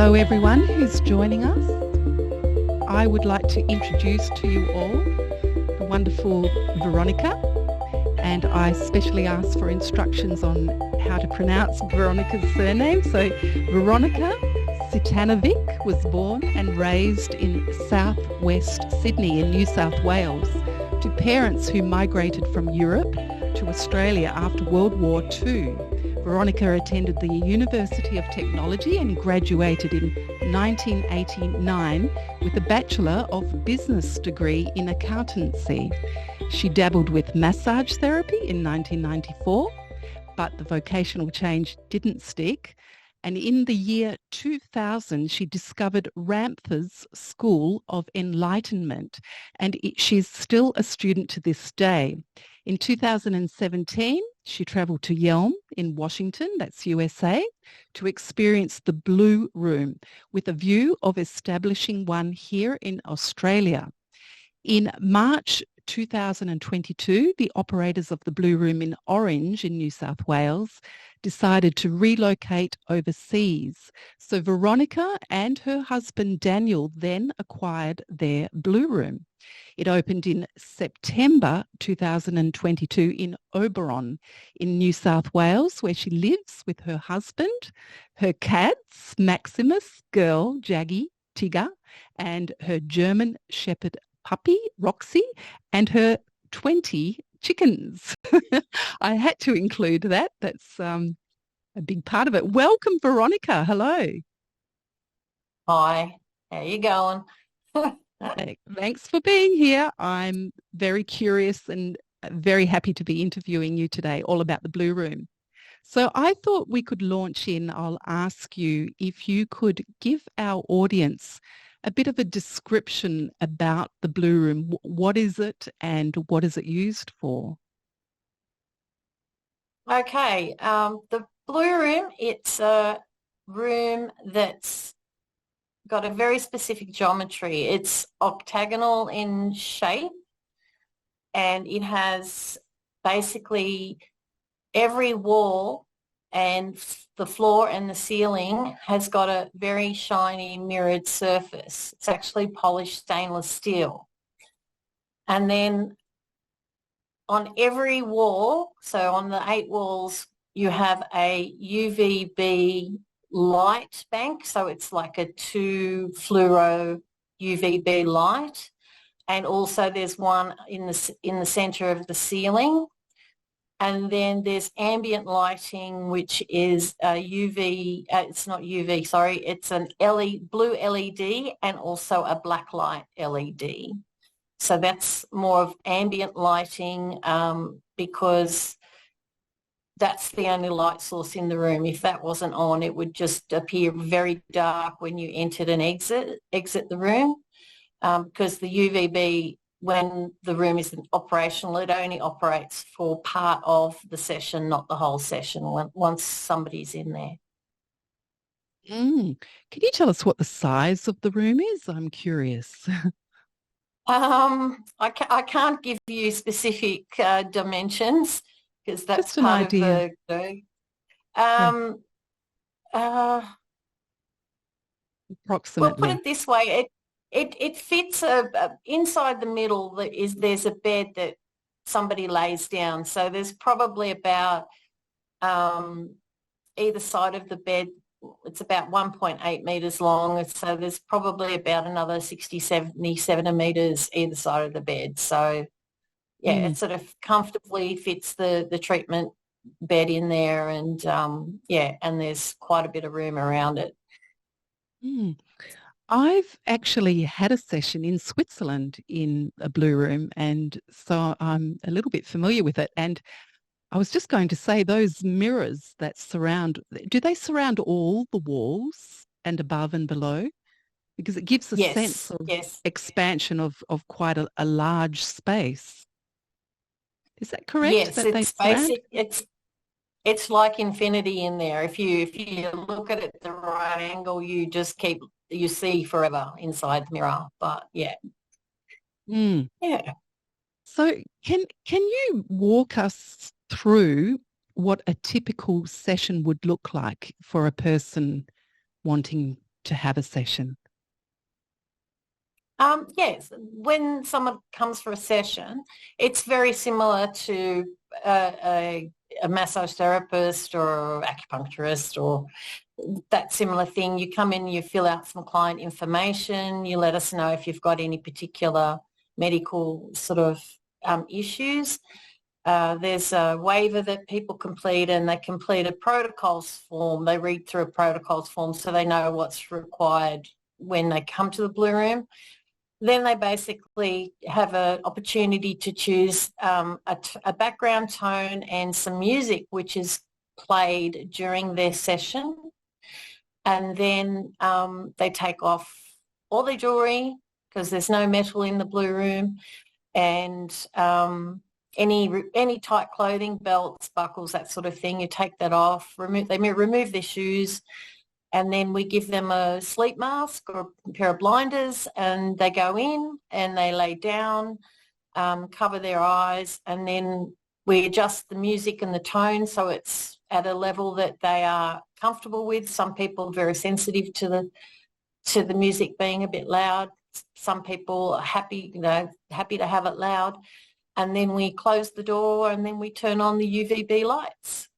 Hello everyone who's joining us. I would like to introduce to you all the wonderful Veronika, and I specially asked for instructions on how to pronounce Veronika's surname. So Veronika Cvitanovic was born and raised in southwest Sydney in New South Wales to parents who migrated from Europe to Australia after World War II. Veronika attended the University of Technology and graduated in 1989 with a Bachelor of Business degree in accountancy. She dabbled with massage therapy in 1994, but the vocational change didn't stick. And in the year 2000, she discovered Ramtha's School of Enlightenment, and she's still a student to this day. In 2017, she travelled to Yelm in Washington, that's USA, to experience the Blu Room with a view of establishing one here in Australia. In March 2022, the operators of the Blu Room in Orange in New South Wales decided to relocate overseas. So Veronika and her husband Daniel then acquired their Blu Room. It opened in September 2022 in Oberon in New South Wales, where she lives with her husband, her cats, Maximus, girl, Jaggy, Tigger, and her German Shepherd puppy, Roxy, and her 20 chickens. I had to include that. That's a big part of it. Welcome, Veronika. Hello. Hi, how you going? Thanks for being here. I'm very curious and very happy to be interviewing you today all about the Blu Room. So I thought we could launch in. I'll ask you if you could give our audience a bit of a description about the Blu Room. What is it and what is it used for? Okay, the Blu Room, it's a room that's got a very specific geometry. It's octagonal in shape, and it has basically every wall and the floor and the ceiling has got a very shiny mirrored surface. It's actually polished stainless steel. And then on every wall, so on the 8 walls, you have a UVB light bank. So it's like a 2 fluoro UVB light. And also there's one in the center of the ceiling. And then there's ambient lighting, which is a UV, it's not UV, sorry, it's an blue LED and also a black light LED. So that's more of ambient lighting because that's the only light source in the room. If that wasn't on, it would just appear very dark when you entered and exit the room because the UVB, when the room isn't operational, it only operates for part of the session, not the whole session once somebody's in there. Can you tell us what the size of the room is? I'm curious. I can't give you specific dimensions because that's Just an part idea. of the We'll put Approximately. it this way, it fits inside the middle. There's a bed that somebody lays down. So there's probably about either side of the bed, it's about 1.8 meters long. So there's probably about another 60, 70 centimeters either side of the bed. So yeah, it sort of comfortably fits the treatment bed in there, and and there's quite a bit of room around it. I've actually had a session in Switzerland in a Blu Room, and so I'm a little bit familiar with it. And I was just going to say, those mirrors that do they surround all the walls and above and below? Because it gives a sense Yes, of yes. expansion of quite a large space. Is that correct, Yes, that they it's surround? basic. It's like infinity in there. If you look at it at the right angle, you see forever inside the mirror. But yeah. Mm. Yeah. So can you walk us through what a typical session would look like for a person wanting to have a session? Yes, when someone comes for a session, it's very similar to a massage therapist or acupuncturist or that similar thing. You come in, you fill out some client information, you let us know if you've got any particular medical sort of issues. There's a waiver that people complete, and they complete a protocols form. They read through a protocols form so they know what's required when they come to the Blue Room. Then they basically have an opportunity to choose a background tone and some music which is played during their session. And then they take off all their jewellery because there's no metal in the Blue Room, and any tight clothing, belts, buckles, that sort of thing. You take that off, they remove their shoes, and then we give them a sleep mask or a pair of blinders, and they go in and they lay down, cover their eyes, and then we adjust the music and the tone so it's at a level that they are comfortable with. Some people are very sensitive to the music being a bit loud. Some people are happy to have it loud. And then we close the door, and then we turn on the UVB lights.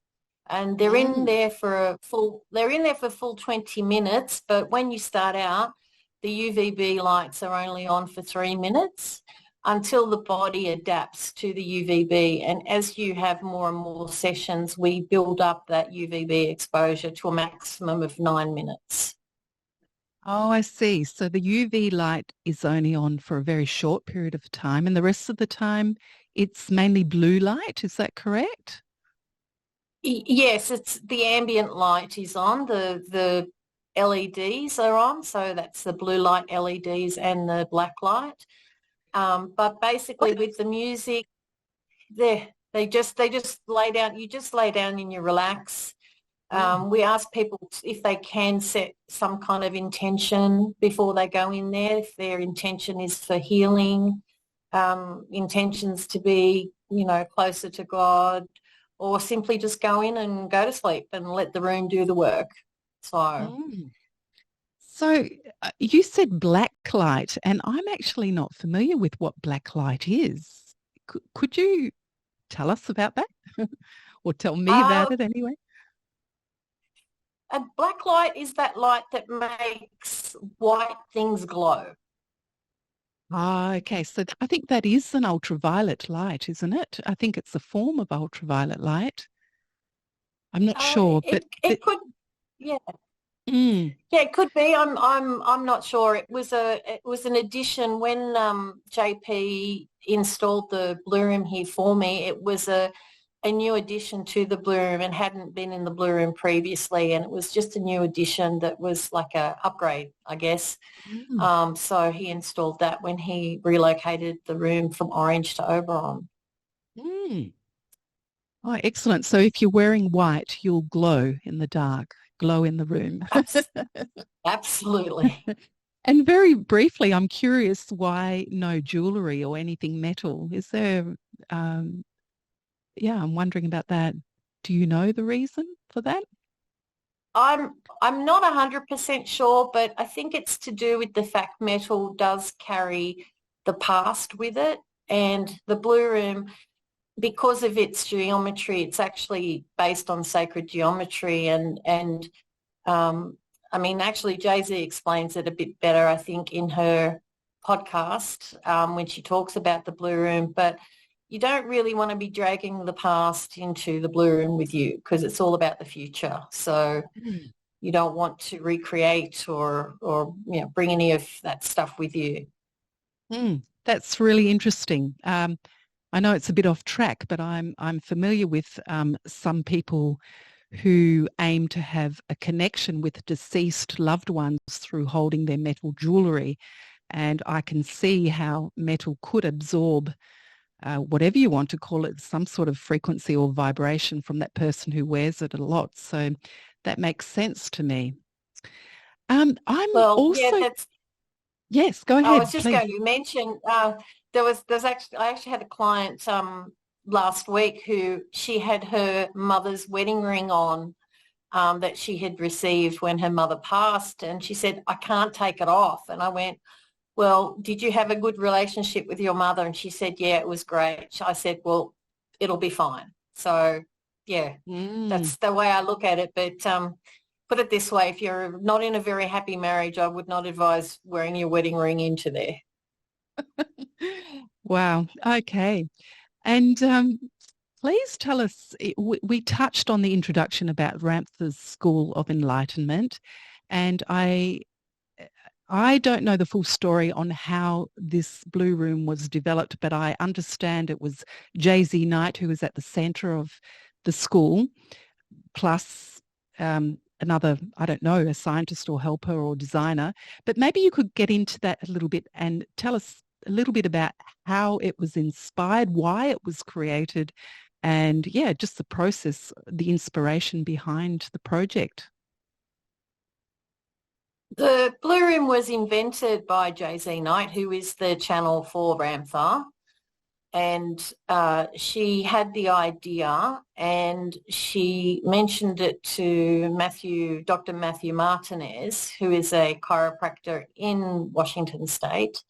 And they're in there for full 20 minutes, but when you start out, the UVB lights are only on for 3 minutes until the body adapts to the UVB. And as you have more and more sessions, we build up that UVB exposure to a maximum of 9 minutes. Oh, I see. So the UV light is only on for a very short period of time, and the rest of the time it's mainly blue light. Is that correct? Yes, it's the ambient light is on. The LEDs are on, so that's the blue light LEDs and the black light. But basically, with the music, they just lay down. You just lay down and you relax. We ask people if they can set some kind of intention before they go in there. If their intention is for healing, intentions to be, closer to God, or simply just go in and go to sleep and let the room do the work. So you said black light, and I'm actually not familiar with what black light is. Could you tell us about that? Or tell me about it anyway? A black light is that light that makes white things glow. Ah, okay. So I think that is an ultraviolet light, isn't it? I think it's a form of ultraviolet light. I'm not sure, but it could, yeah. Mm. Yeah, it could be. I'm not sure. It was an addition when JP installed the Blu Room here for me. It was a new addition to the Blu Room and hadn't been in the Blu Room previously, and it was just a new addition that was like a upgrade, I guess. So he installed that when he relocated the room from Orange to Oberon. Oh, excellent. So if you're wearing white, you'll glow in the dark, glow in the room. Absolutely. And very briefly, I'm curious why no jewellery or anything metal? Is there, I'm wondering about that. Do you know the reason for that? I'm not 100% sure, but I think it's to do with the fact metal does carry the past with it, and the Blu Room, because of its geometry, it's actually based on sacred geometry, and actually Jay-Z explains it a bit better, I think, in her podcast when she talks about the Blu Room, but you don't really want to be dragging the past into the Blu Room with you because it's all about the future. So you don't want to recreate or bring any of that stuff with you. That's really interesting. I know it's a bit off track, but I'm familiar with some people who aim to have a connection with deceased loved ones through holding their metal jewellery, and I can see how metal could absorb whatever you want to call it, some sort of frequency or vibration from that person who wears it a lot. So that makes sense to me. Yes, go ahead. I was just please. going to mention I actually had a client last week who she had her mother's wedding ring on that she had received when her mother passed. And she said, I can't take it off. And I went, well, did you have a good relationship with your mother? And she said, yeah, it was great. I said, well, it'll be fine. So, yeah, that's the way I look at it. But put it this way, if you're not in a very happy marriage, I would not advise wearing your wedding ring into there. Wow. Okay. And please tell us, we touched on the introduction about Ramtha's School of Enlightenment, and I don't know the full story on how this Blu Room was developed, but I understand it was Jay-Z Knight who was at the center of the school, plus another, I don't know, a scientist or helper or designer. But maybe you could get into that a little bit and tell us a little bit about how it was inspired, why it was created, and yeah, just the process, the inspiration behind the project. The Blu Room was invented by Jay-Z Knight, who is the channel for Ramtha. And she had the idea and she mentioned it to Dr. Matthew Martinez, who is a chiropractor in Washington State.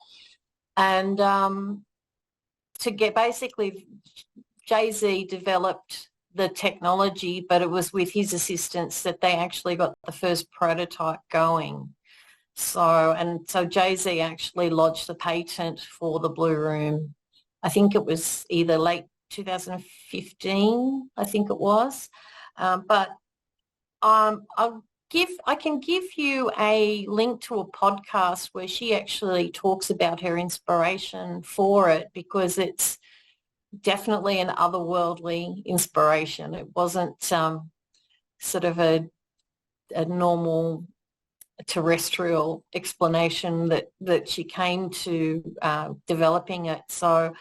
And to get basically, Jay-Z developed the technology, but it was with his assistance that they actually got the first prototype going. So Jay-Z actually lodged the patent for the Blu Room. I think it was either late 2015, I think it was. But I can give you a link to a podcast where she actually talks about her inspiration for it, because it's definitely an otherworldly inspiration. It wasn't sort of a normal terrestrial explanation that she came to developing it. So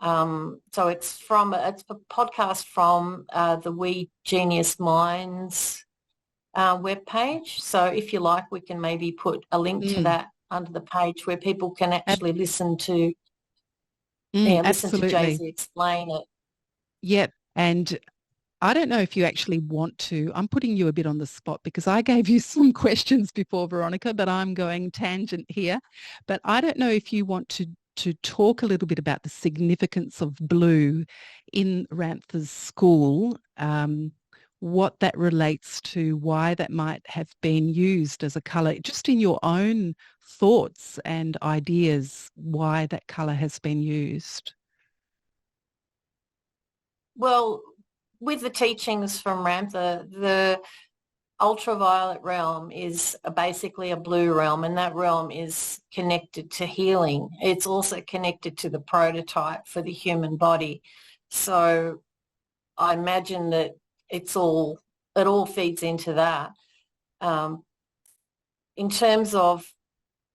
it's a podcast from the We Genius Minds webpage. So if you like, we can maybe put a link to that under the page where people can actually listen to Absolutely. Jay-Z explain it. Yep. And I don't know if you actually want to. I'm putting you a bit on the spot because I gave you some questions before, Veronika, but I'm going tangent here. But I don't know if you want to talk a little bit about the significance of blue in Ramtha's school, what that relates to, why that might have been used as a colour, just in your own thoughts and ideas, why that colour has been used. Well, with the teachings from Ramtha, the ultraviolet realm is basically a blue realm, and that realm is connected to healing. It's also connected to the prototype for the human body. So I imagine that it all feeds into that. In terms of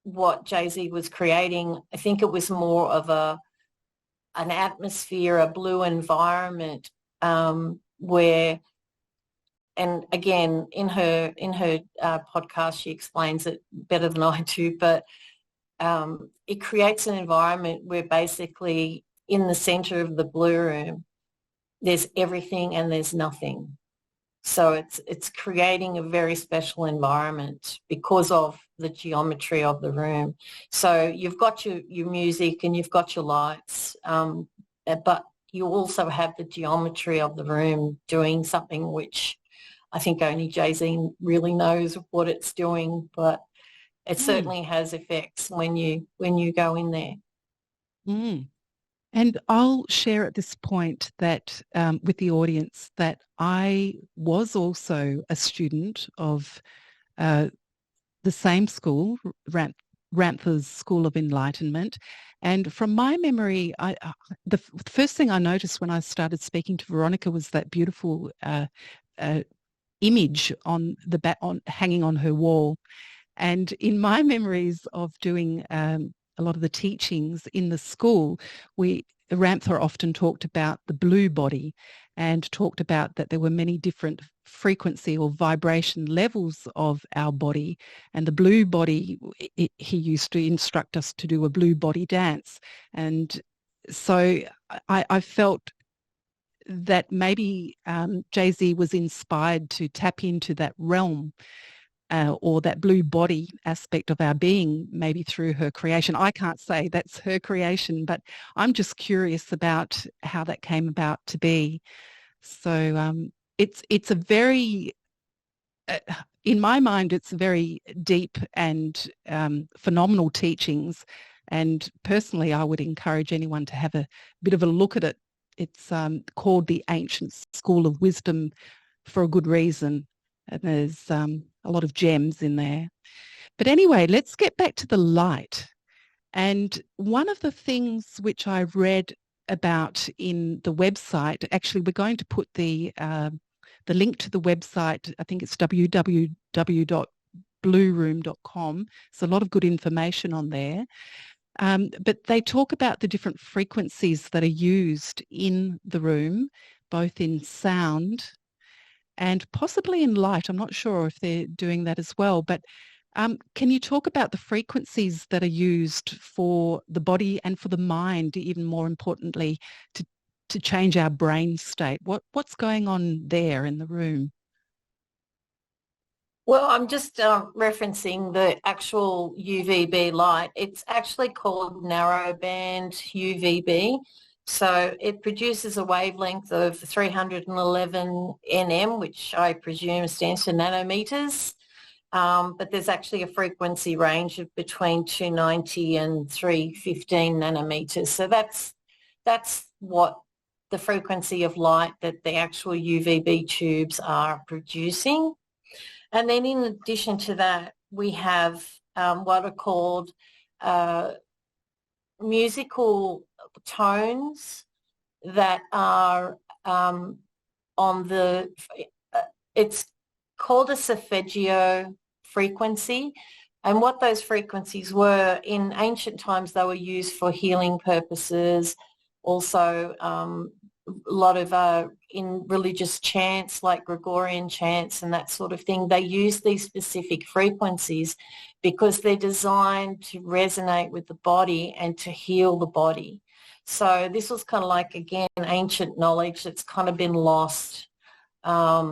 what Jay-Z was creating, I think it was more of an atmosphere, a blue environment where, and again, in her podcast, she explains it better than I do, but it creates an environment where basically in the center of the Blu Room, there's everything and there's nothing. So it's creating a very special environment because of the geometry of the room. So you've got your music and you've got your lights, but you also have the geometry of the room doing something which I think only Jay-Z really knows what it's doing, but it certainly has effects when you go in there. And I'll share at this point that with the audience that I was also a student of the same school, Ramtha's School of Enlightenment. And from my memory, the first thing I noticed when I started speaking to Veronika was that beautiful image on hanging on her wall. And in my memories of doing a lot of the teachings in the school, Ramtha often talked about the blue body and talked about that there were many different frequency or vibration levels of our body. And the blue body, he used to instruct us to do a blue body dance. And so I felt that maybe Jay-Z was inspired to tap into that realm or that blue body aspect of our being, maybe through her creation. I can't say that's her creation, but I'm just curious about how that came about to be. So it's a very, in my mind, it's very deep and phenomenal teachings. And personally, I would encourage anyone to have a bit of a look at it. It's called the Ancient School of Wisdom for a good reason. And there's a lot of gems in there. But anyway, let's get back to the light. And one of the things which I read about in the website, actually, we're going to put the link to the website. I think it's www.bluroom.com. So a lot of good information on there. But they talk about the different frequencies that are used in the room, both in sound and possibly in light. I'm not sure if they're doing that as well. But can you talk about the frequencies that are used for the body and for the mind, even more importantly, to change our brain state? What's going on there in the room? Well, I'm just referencing the actual UVB light. It's actually called narrowband UVB. So it produces a wavelength of 311 nm, which I presume stands for nanometers. But there's actually a frequency range of between 290 and 315 nanometers. So that's what the frequency of light that the actual UVB tubes are producing. And then in addition to that, we have what are called musical tones that are on the, it's called a solfeggio frequency. And what those frequencies were, in ancient times, they were used for healing purposes, also a lot of in religious chants like Gregorian chants and that sort of thing. They use these specific frequencies because they're designed to resonate with the body and to heal the body. So this was kind of like, again, ancient knowledge that's kind of been lost. I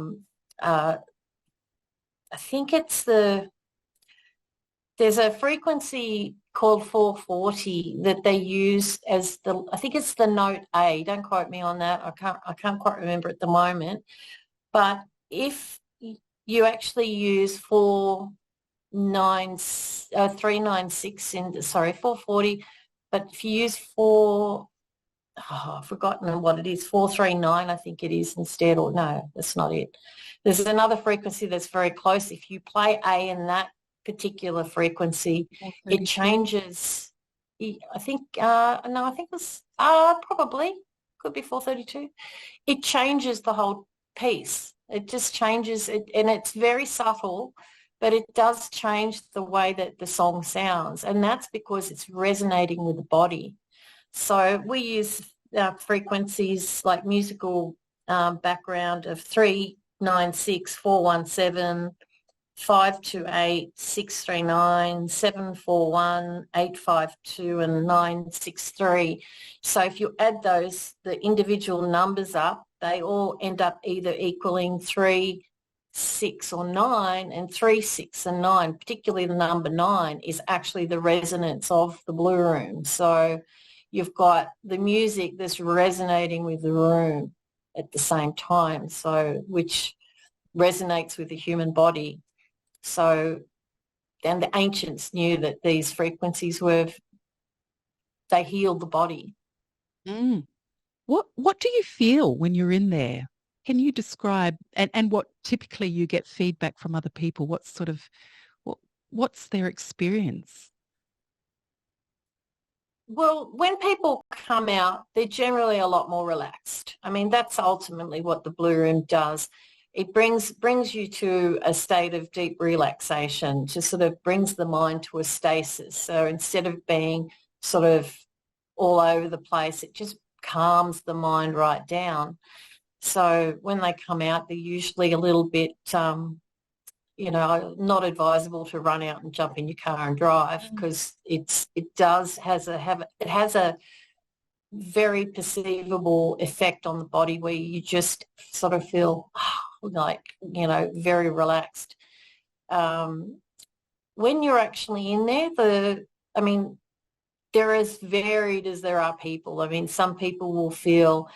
think there's a frequency called 440 that they use as I think it's the note A. Don't quote me on that. I can't quite remember at the moment. But if you actually use 396 in 440, but if you use I've forgotten what it is, 439, I think it is instead, or no, that's not it. There's another frequency that's very close. If you play A in that particular frequency, it changes. I think it was probably could be 432. It changes the whole piece. It just changes it, and it's very subtle, but it does change the way that the song sounds, and that's because it's resonating with the body. So we use frequencies like musical background of 396, 417, 528, 639, 741, 852 and 963. So if you add those, the individual numbers up, they all end up either equaling 3, 6 or 9, and 3, 6 and 9, particularly the number 9, is actually the resonance of the Blu Room. So you've got the music that's resonating with the room at the same time, so which resonates with the human body. So, and the ancients knew that these frequencies they healed the body. Mm. What do you feel when you're in there? Can you describe, and what typically you get feedback from other people? What's their experience? Well, when people come out, they're generally a lot more relaxed. I mean, that's ultimately what the Blu Room does. It brings you to a state of deep relaxation, just sort of brings the mind to a stasis. So instead of being sort of all over the place, it just calms the mind right down. So when they come out, they're usually a little bit, not advisable to run out and jump in your car and drive, because it has a very perceivable effect on the body where you just sort of feel like, very relaxed. When you're actually in there, they're as varied as there are people. I mean, some people will feel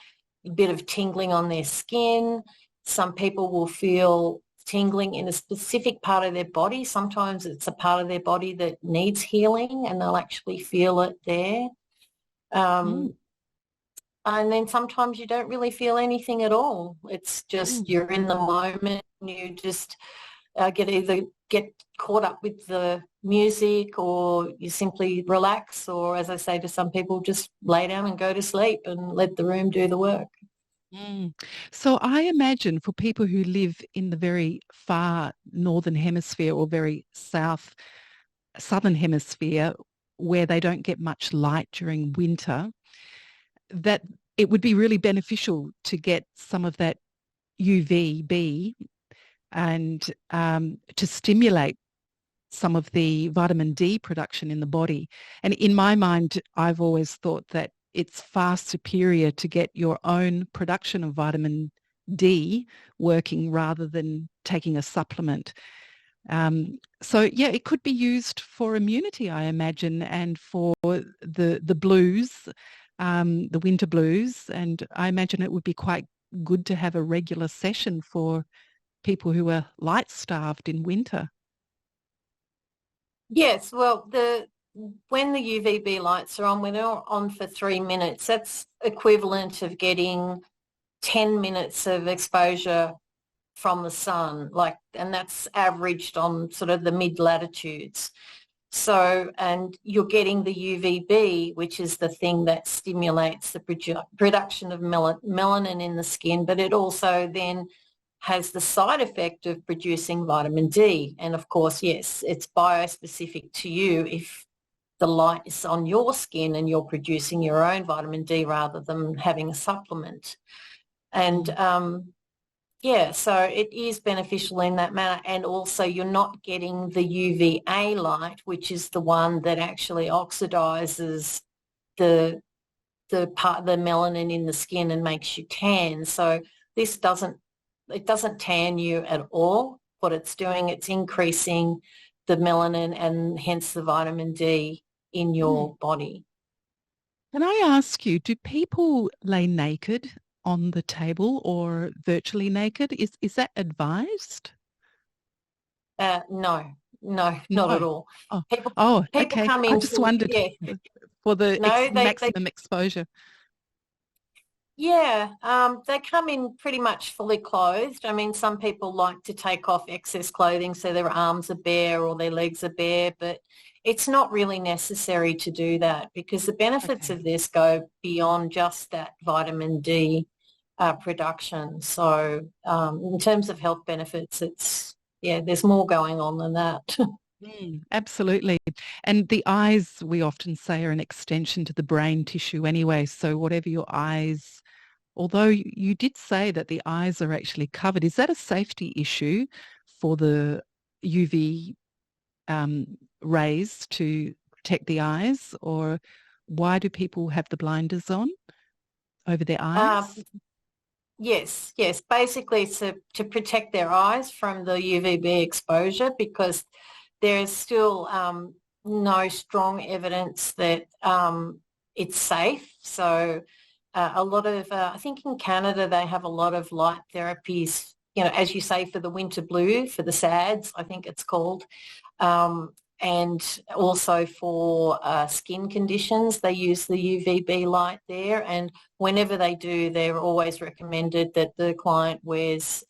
a bit of tingling on their skin. Some people will feel tingling in a specific part of their body. Sometimes it's a part of their body that needs healing and they'll actually feel it there. Mm. And then sometimes you don't really feel anything at all. It's just you're in the moment. You just get caught up with the music, or you simply relax, or as I say to some people, just lay down and go to sleep and let the room do the work. Mm. So I imagine for people who live in the very far northern hemisphere or very southern hemisphere where they don't get much light during winter, that it would be really beneficial to get some of that UVB and to stimulate some of the vitamin D production in the body. And in my mind, I've always thought that it's far superior to get your own production of vitamin D working rather than taking a supplement. So yeah, it could be used for immunity, I imagine, and for the blues, the winter blues. And I imagine it would be quite good to have a regular session for people who are light starved in winter. Yes, well, when the UVB lights are on, when they're on for 3 minutes, that's equivalent of getting 10 minutes of exposure from the sun, and that's averaged on sort of the mid latitudes. So, and you're getting the UVB, which is the thing that stimulates the production of melanin in the skin, but it also then has the side effect of producing vitamin D. And of course, yes, it's biospecific to you if the light is on your skin and you're producing your own vitamin D rather than having a supplement. And yeah, so it is beneficial in that manner. And also you're not getting the UVA light, which is the one that actually oxidizes the melanin in the skin and makes you tan. So this doesn't tan you at all. What it's doing, it's increasing the melanin and hence the vitamin D in your body. Can I ask you, do people lay naked on the table or virtually naked? Is that advised? No, not at No. all. Oh, People oh, people okay. come I into just wondered yeah. for the No, they maximum exposure. yeah, they come in pretty much fully clothed. I mean, some people like to take off excess clothing so their arms are bare or their legs are bare, but it's not really necessary to do that because the benefits Okay. of this go beyond just that vitamin D production. So in terms of health benefits, there's more going on than that. Absolutely. And the eyes, we often say, are an extension to the brain tissue anyway. So whatever your eyes, although you did say that the eyes are actually covered, is that a safety issue for the UV rays to protect the eyes, or why do people have the blinders on over their Um, eyes? Yes, yes. Basically, it's to protect their eyes from the UVB exposure because there's still no strong evidence that it's safe. So a lot of, I think in Canada, they have a lot of light therapies, as you say, for the winter blue, for the SADS, I think it's called. And also for skin conditions, they use the UVB light there. And whenever they do, they're always recommended that the client wears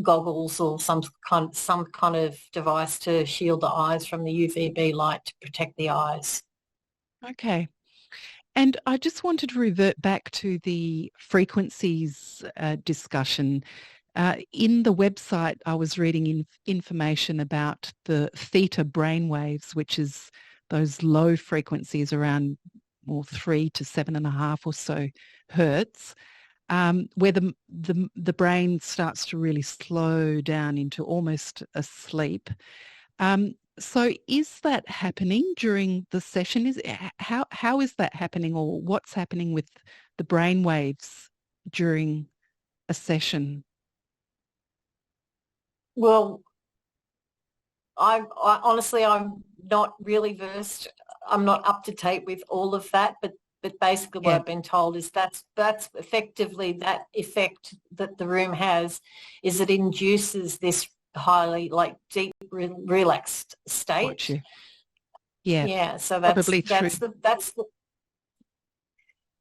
goggles or some kind of device to shield the eyes from the UVB light to protect the eyes. Okay. And I just wanted to revert back to the frequencies discussion. In the website, I was reading information about the theta brainwaves, which is those low frequencies around 3 to 7.5 or so hertz, where the brain starts to really slow down into almost a sleep. So is that happening during the session? How is that happening, or what's happening with the brain waves during a session? Well, I honestly, I'm not really versed. I'm not up to date with all of that, but basically what Yeah, I've been told is that's effectively that effect that the room has is it induces this highly like deep relaxed got state. you. Yeah, Yeah, so probably through. that's the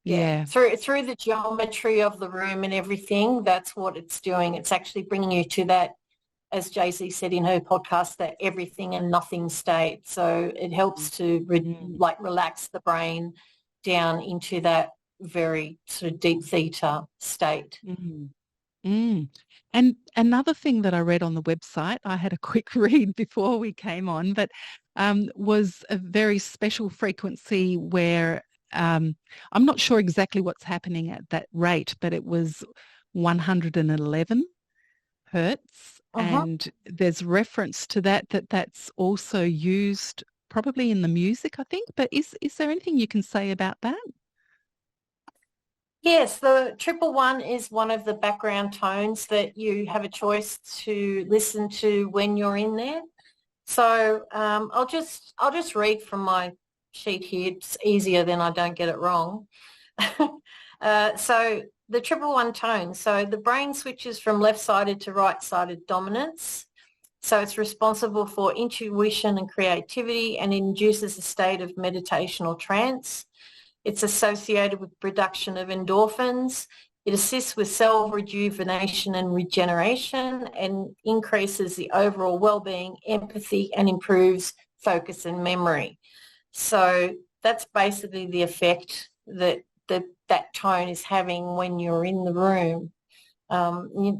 yeah, Yeah. through the geometry of the room and everything, that's what it's doing. It's actually bringing you to that, as Jay-Z said in her podcast, that everything and nothing state. So it helps to Mm, relax the brain down into that very sort of deep theta state. mm, mm. And another thing that I read on the website, I had a quick read before we came on, but was a very special frequency where I'm not sure exactly what's happening at that rate, but it was 111 hertz. Uh-huh. And there's reference to that's also used probably in the music, I think. But is there anything you can say about that? Yes, the triple one is one of the background tones that you have a choice to listen to when you're in there. So I'll just read from my sheet here. It's easier, then I don't get it wrong. So the triple one tone. So the brain switches from left-sided to right-sided dominance. So it's responsible for intuition and creativity and induces a state of meditation or trance. It's associated with production of endorphins. It assists with cell rejuvenation and regeneration and increases the overall well-being, empathy, and improves focus and memory. So that's basically the effect that tone is having when you're in the room. And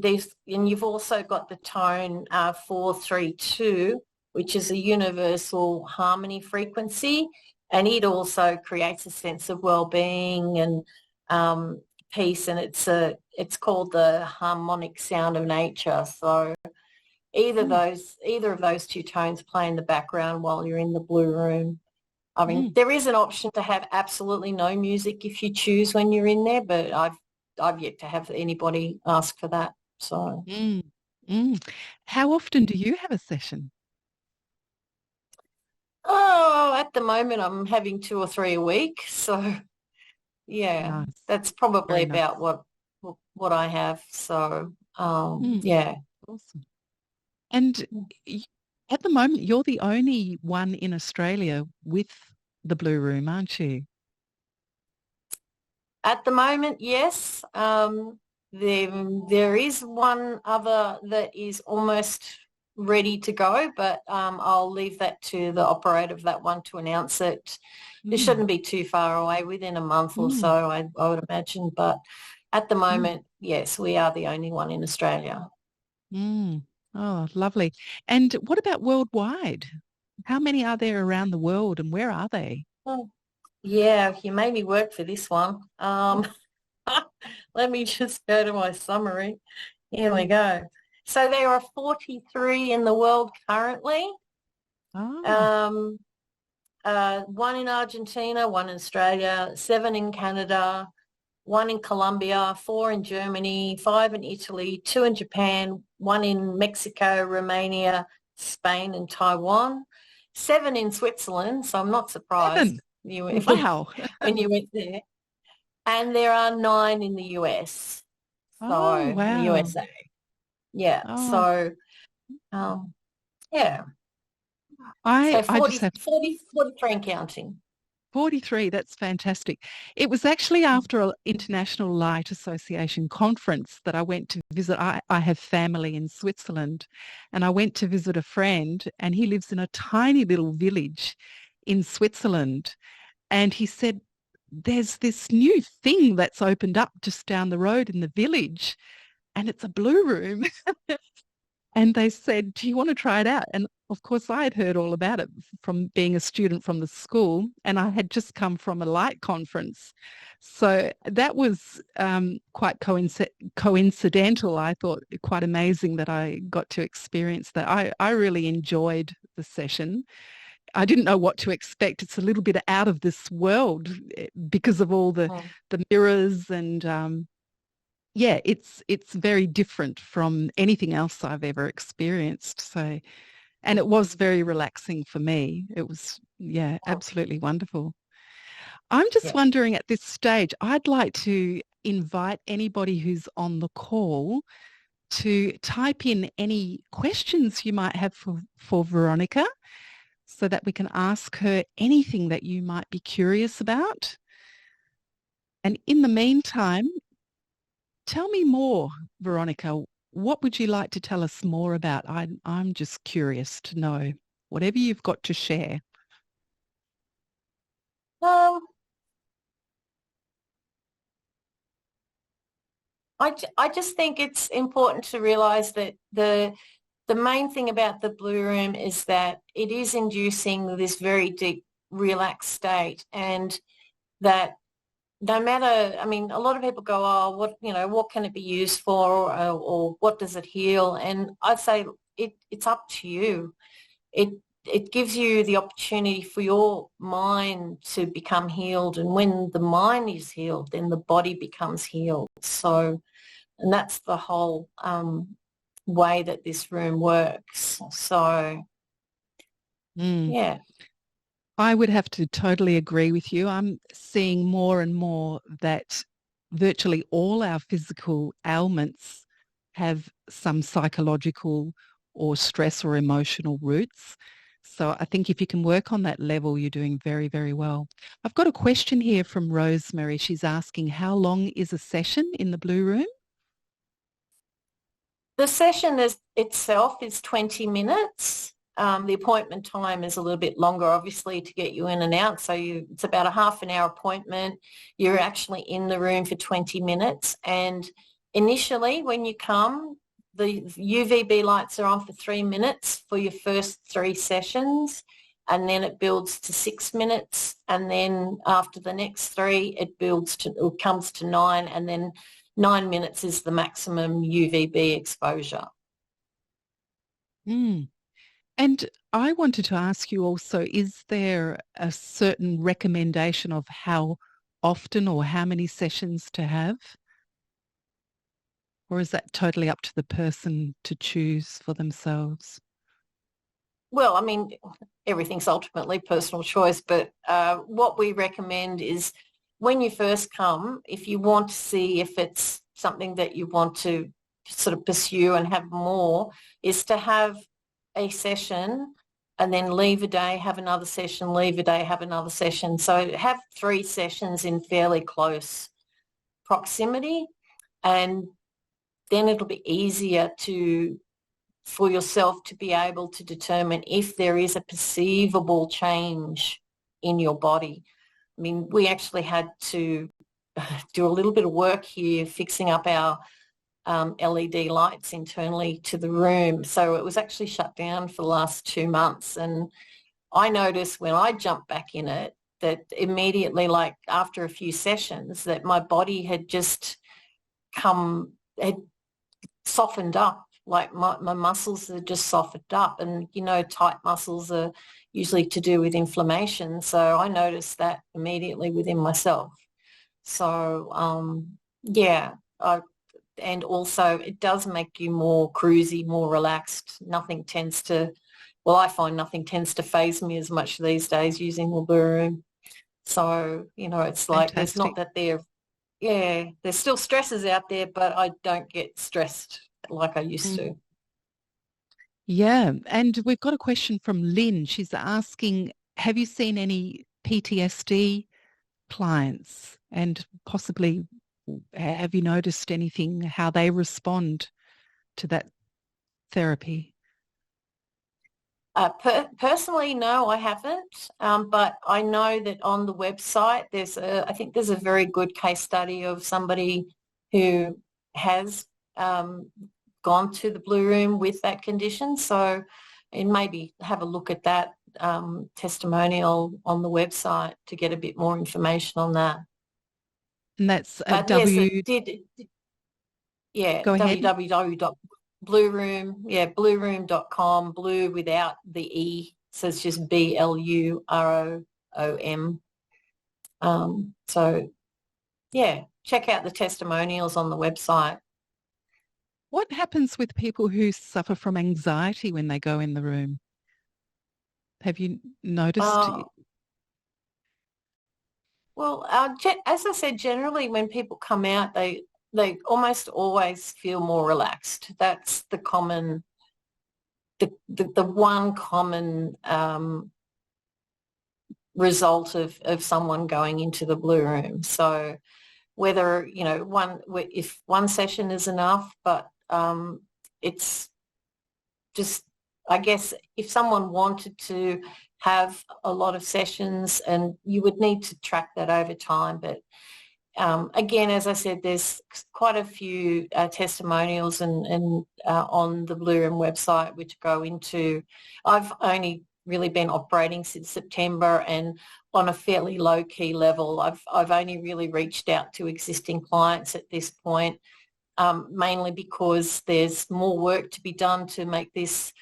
you've also got the tone 432, which is a universal harmony frequency, and it also creates a sense of well-being and peace. And it's called the harmonic sound of nature. So Mm, either of those two tones play in the background while you're in the Blue Room. I mean, mm, there is an option to have absolutely no music if you choose when you're in there, but I've yet to have anybody ask for that. So, mm, mm. How often do you have a session? at the moment I'm having 2 or 3 a week. So, yeah, Nice, that's probably very nice. about what I have. So, Mm, yeah. awesome. And y- at the moment, you're the only one in Australia with the Blue Room, aren't you? At the moment, yes. There is one other that is almost ready to go, but I'll leave that to the operator of that one to announce it. It Mm, shouldn't be too far away, within a month or so, mm, I would imagine. But at the mm, moment, yes, we are the only one in Australia. mm. Oh, lovely. And what about worldwide? How many are there around the world and where are they? Oh, yeah, you made me work for this one. Let me just go to my summary. Here we go. So there are 43 in the world currently. Oh, Um, one in Argentina, one in Australia, 7 in Canada, 1 in Colombia, 4 in Germany, 5 in Italy, 2 in Japan, 1 in Mexico, Romania, Spain and Taiwan, 7 in Switzerland. So I'm not surprised 7. Wow. when you went there. And there are 9 in the US. So Oh, in the wow. USA. Yeah. Oh, So yeah. So I just have 43 and counting. 43. That's fantastic. It was actually after an International Light Association conference that I went to visit. I have family in Switzerland, and I went to visit a friend, and he lives in a tiny little village in Switzerland. And he said, there's this new thing that's opened up just down the road in the village, and it's a Blue Room. And they said, do you want to try it out? And of course, I had heard all about it from being a student from the school, and I had just come from a light conference. So that was quite coincidental. I thought quite amazing that I got to experience that. I really enjoyed the session. I didn't know what to expect. It's a little bit out of this world because of all Mm. the mirrors and yeah, it's very different from anything else I've ever experienced. So, and it was very relaxing for me. It was, yeah, Oh, absolutely wonderful. I'm just yeah. wondering at this stage, I'd like to invite anybody who's on the call to type in any questions you might have for Veronika so that we can ask her anything that you might be curious about. And in the meantime, tell me more, Veronika. What would you like to tell us more about? I'm just curious to know. Whatever you've got to share. Um, I just think it's important to realize that the main thing about the Blue Room is that it is inducing this very deep, relaxed state, and that no matter, I mean, a lot of people go, oh, what can it be used for, or what does it heal? And I'd say it's up to you. It it gives you the opportunity for your mind to become healed, and when the mind is healed, then the body becomes healed. So, and that's the whole way that this room works. So, Mm. yeah. I would have to totally agree with you. I'm seeing more and more that virtually all our physical ailments have some psychological or stress or emotional roots. So I think if you can work on that level, you're doing very, very well. I've got a question here from Rosemary. She's asking, how long is a session in the Blue Room? The session itself is 20 minutes. The appointment time is a little bit longer, obviously, to get you in and out. So it's about a half an hour appointment. You're actually in the room for 20 minutes. And initially, when you come, the UVB lights are on for 3 minutes for your first 3 sessions. And then it builds to 6 minutes. And then after the next 3, it comes to 9. And then 9 minutes is the maximum UVB exposure. Mm. And I wanted to ask you also, is there a certain recommendation of how often or how many sessions to have? Or is that totally up to the person to choose for themselves? Well, I mean, everything's ultimately personal choice, but what we recommend is when you first come, if you want to see if it's something that you want to sort of pursue and have more, is to have a session and then leave a day, have another session, leave a day, have another session. So have 3 sessions in fairly close proximity, and then it'll be easier for yourself to be able to determine if there is a perceivable change in your body. I mean, we actually had to do a little bit of work here fixing up our LED lights internally to the room. So it was actually shut down for the last 2 months. And I noticed when I jumped back in it that immediately, like after a few sessions, that my body had just had softened up. Like my muscles are just softened up, and tight muscles are usually to do with inflammation. So I noticed that immediately within myself. So yeah, and also it does make you more cruisy, more relaxed. I find nothing tends to faze me as much these days using the Blu Room. So, it's like there's Fantastic. not that there's still stresses out there, but I don't get stressed like I used Mm. to. Yeah, and we've got a question from Lynn. She's asking, have you seen any PTSD clients and possibly have you noticed anything, how they respond to that therapy? Personally, no, I haven't. But I know that on the website, I think there's a very good case study of somebody who has gone to the Blue Room with that condition. So, and maybe have a look at that testimonial on the website to get a bit more information on that. And that's But yes, it did. Yeah, Go ahead. www.blueroom, blueroom.com, blue without the E, so it's just BLUROOM. So, yeah, check out the testimonials on the website. What happens with people who suffer from anxiety when they go in the room? Have you noticed? Well, as I said, generally when people come out, they almost always feel more relaxed. That's the common, the one common result of someone going into the Blue Room. So whether, you know, if one session is enough, but it's just, I guess, if someone wanted to have a lot of sessions, and you would need to track that over time. But again, as I said, there's quite a few testimonials and on the Blue Room website which go into, I've only really been operating since September, and on a fairly low-key level. I've only really reached out to existing clients at this point, mainly because there's more work to be done to make this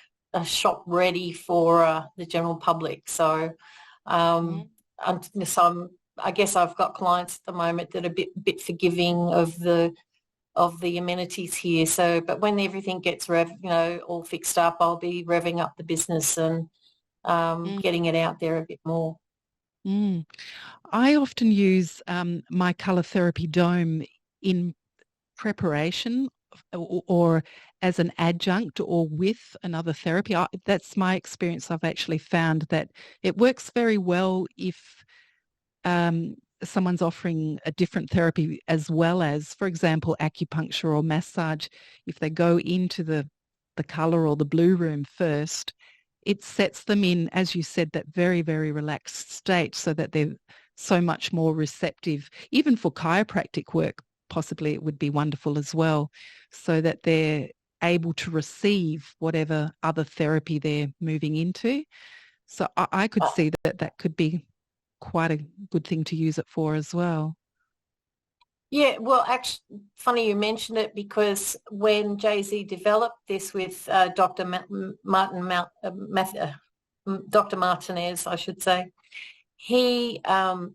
shop ready for the general public. So, so I guess I've got clients at the moment that are a bit forgiving of the amenities here. So, but when everything gets all fixed up, I'll be revving up the business and getting it out there a bit more. I often use my colour therapy dome in preparation or as an adjunct or with another therapy. That's my experience. I've actually found that it works very well if someone's offering a different therapy as well as, for example, acupuncture or massage. If they go into the colour or the Blue Room first, it sets them in, as you said, that very, very relaxed state so that they're so much more receptive. Even for chiropractic work, possibly it would be wonderful as well, so that they're able to receive whatever other therapy they're moving into. So I could see that could be quite a good thing to use it for as well. Yeah, well, actually, funny you mentioned it, because when Jay-Z developed this with Dr. Dr. Martinez, I should say, he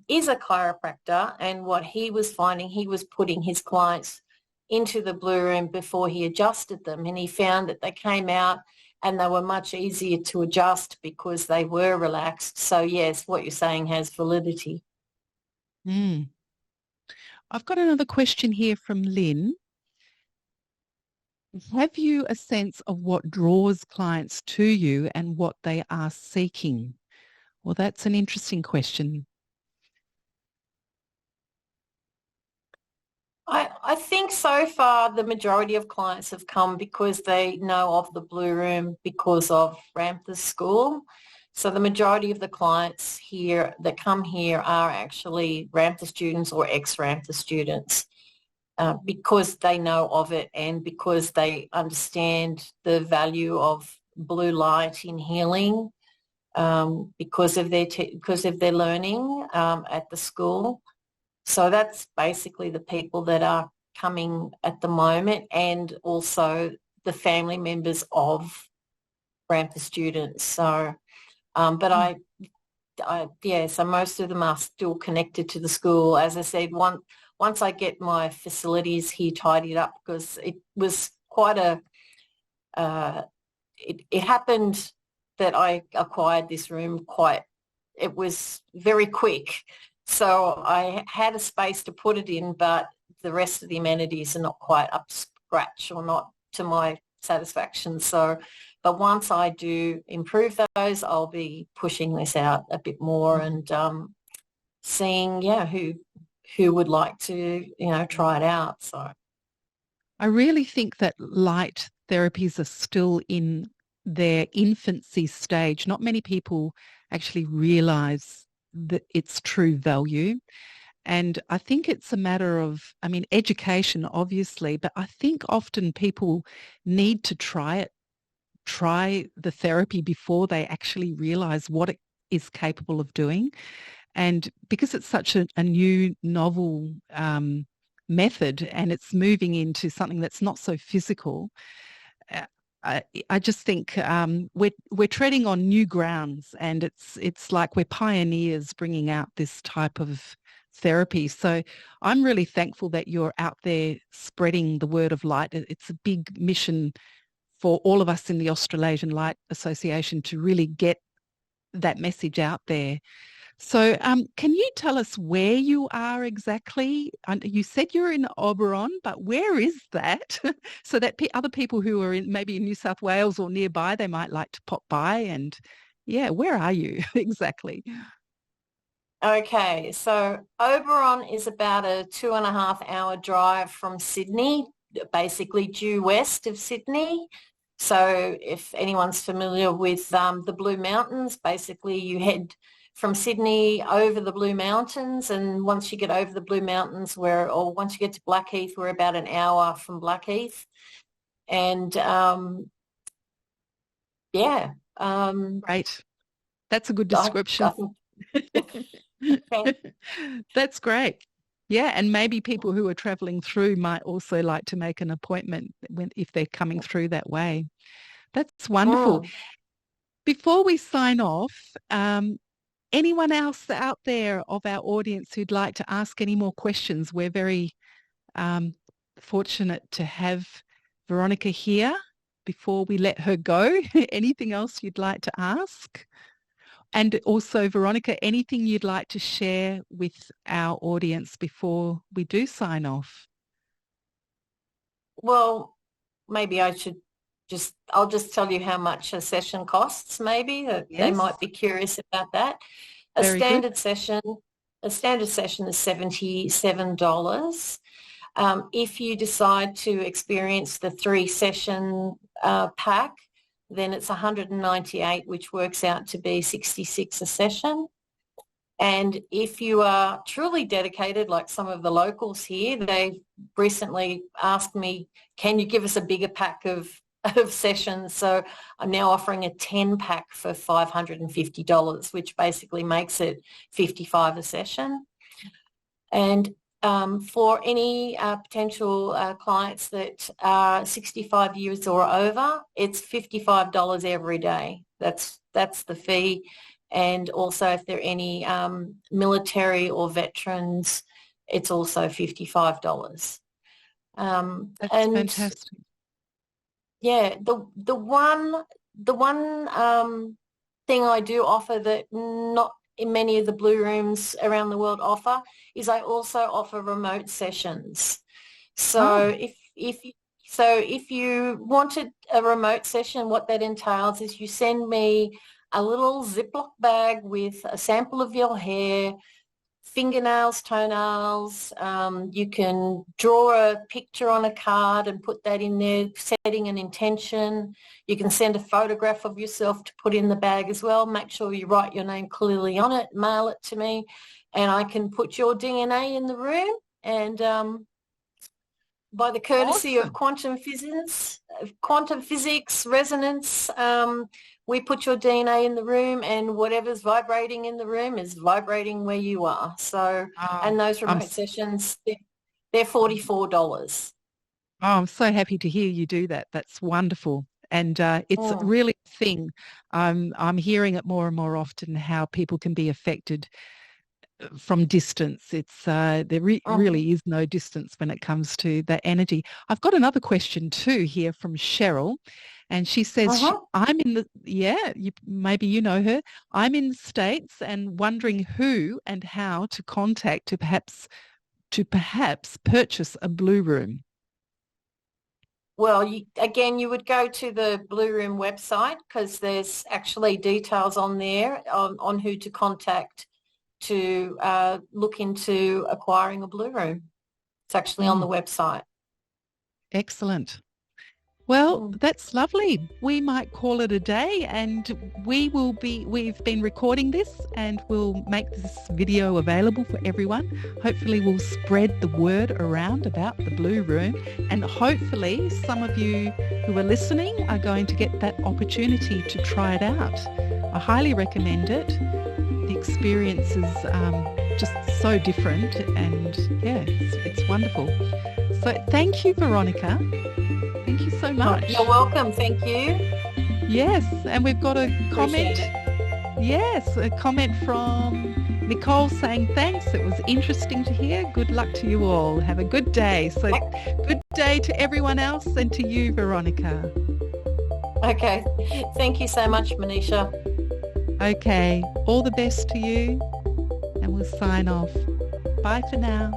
is a chiropractor, and what he was finding, he was putting his clients into the Blue Room before he adjusted them, and he found that they came out and they were much easier to adjust because they were relaxed. So yes, what you're saying has validity. I've got another question here from Lynn. Have you a sense of what draws clients to you and what they are seeking? Well, that's an interesting question. I think so far the majority of clients have come because they know of the Blue Room because of Ramtha School. So the majority of the clients here that come here are actually Ramtha students or ex-Ramtha students, because they know of it and because they understand the value of blue light in healing, because of their learning at the school. So that's basically the people that are coming at the moment, and also the family members of Ramtha students. So, but so most of them are still connected to the school. As I said, once I get my facilities here tidied up, because it was quite it happened that I acquired this room it was very quick. So I had a space to put it in, but the rest of the amenities are not quite up to scratch or not to my satisfaction. So, but once I do improve those, I'll be pushing this out a bit more and seeing, who would like to, try it out. So I really think that light therapies are still in their infancy stage. Not many people actually realise that its true value. And I think it's a matter of, I mean, education, obviously, but I think often people need to try the therapy before they actually realize what it is capable of doing. And because it's such a new, novel method, and it's moving into something that's not so physical, uh, I just think we're treading on new grounds, and it's like we're pioneers bringing out this type of therapy. So I'm really thankful that you're out there spreading the word of light. It's a big mission for all of us in the Australasian Light Association to really get that message out there. So can you tell us where you are exactly? You said you're in Oberon, but where is that? So that other people who are maybe in New South Wales or nearby, they might like to pop by. And yeah, where are you exactly? Okay, so Oberon is about a 2.5 hour drive from Sydney, basically due west of Sydney. So if anyone's familiar with the Blue Mountains, basically you head from Sydney over the Blue Mountains, and once you get over the Blue Mountains, or once you get to Blackheath, we're about an hour from Blackheath. And yeah. Great. That's a good I description. think, okay. That's great. Yeah, and maybe people who are traveling through might also like to make an appointment if they're coming through that way. That's wonderful. Mm. Before we sign off, anyone else out there of our audience who'd like to ask any more questions? We're very um, fortunate to have Veronika here before we let her go. Anything else you'd like to ask? And also, Veronika, anything you'd like to share with our audience before we do sign off? Well, maybe I'll just tell you how much a session costs, maybe, that they Yes, might be curious about that. A very good. standard session, a standard session is $77. If you decide to experience the 3-session pack, then it's $198, which works out to be $66 a session. And if you are truly dedicated, like some of the locals here, they recently asked me, can you give us a bigger pack of sessions? So I'm now offering a 10 pack for $550, which basically makes it $55 a session. And for any potential clients that are 65 years or over, it's $55 every day. That's the fee. And also if there are any military or veterans, it's also $55. That's And fantastic. yeah, the one thing I do offer that not in many of the Blue Rooms around the world offer is I also offer remote sessions. So Oh, if you wanted a remote session, what that entails is you send me a little Ziploc bag with a sample of your hair, fingernails, toenails. You can draw a picture on a card and put that in there, setting an intention. You can send a photograph of yourself to put in the bag as well. Make sure you write your name clearly on it, mail it to me, and I can put your DNA in the room. And by the courtesy of awesome. quantum physics, resonance, we put your DNA in the room, and whatever's vibrating in the room is vibrating where you are. So, Oh, and those I'm, remote sessions, they're $44. I'm so happy to hear you do that. That's wonderful. And it's Mm. really a thing. I'm hearing it more and more often how people can be affected from distance. It's Mm. really is no distance when it comes to that energy. I've got another question too here from Cheryl, and she says Mhm. I'm in the maybe you know her. I'm in the States and wondering who and how to contact to perhaps purchase a Blue Room. Well, you would go to the Blue Room website because there's actually details on there on who to contact to look into acquiring a Blue Room. It's actually on the Mm, website. excellent. Well, that's lovely. We might call it a day, and we've been recording this and we'll make this video available for everyone. Hopefully we'll spread the word around about the Blue Room, and hopefully some of you who are listening are going to get that opportunity to try it out. I highly recommend it. The experience is just so different, and yeah, it's wonderful. So thank you, Veronika. Thank you so much. You're welcome. Thank you. Yes, and we've got a comment. Yes, a comment from Nicole saying thanks. It was interesting to hear. Good luck to you all. Have a good day. So good day to everyone else and to you, Veronika. Okay. Thank you so much, Maniisha. Okay. All the best to you, and we'll sign off. Bye for now.